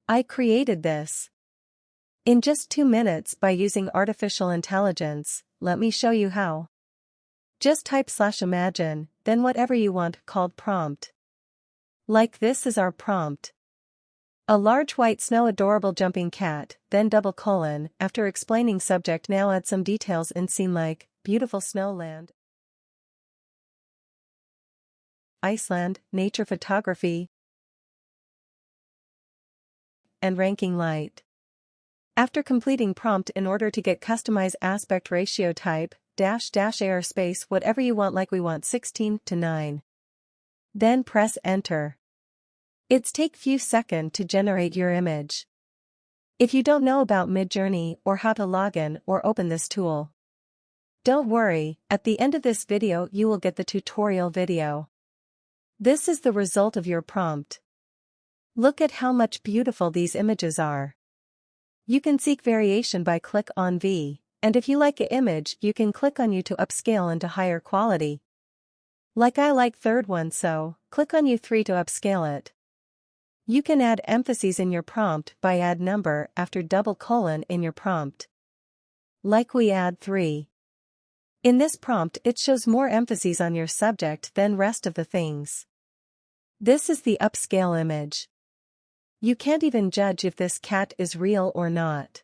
I created this in just 2 minutes by using artificial intelligence. Let me show you how. Just type /imagine, then whatever you want called prompt. Like this is our prompt. A large white snow adorable jumping cat, then : after explaining subject now add some details in scene like, beautiful snowland, Iceland, nature photography, and ranking light. After completing prompt in order to get customize aspect ratio type, -- space whatever you want like we want 16:9. Then press enter. It's take few seconds to generate your image. If you don't know about Midjourney or how to log in or open this tool, don't worry, at the end of this video you will get the tutorial video. This is the result of your prompt. Look at how much beautiful these images are. You can seek variation by click on V, and if you like an image you can click on U to upscale into higher quality. Like I like third one, so click on U3 to upscale it. You can add emphases in your prompt by add number after : in your prompt. Like we add 3. In this prompt it shows more emphases on your subject than rest of the things. This is the upscale image. You can't even judge if this cat is real or not.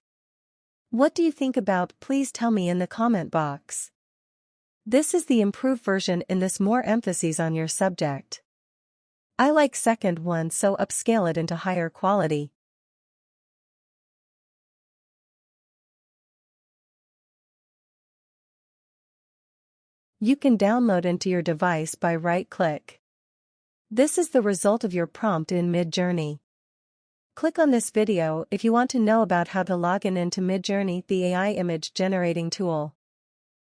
What do you think about? Please tell me in the comment box. This is the improved version in this more emphases on your subject. I like second one, so upscale it into higher quality. You can download into your device by right-click. This is the result of your prompt in Midjourney. Click on this video if you want to know about how to log in into Midjourney, the AI image generating tool.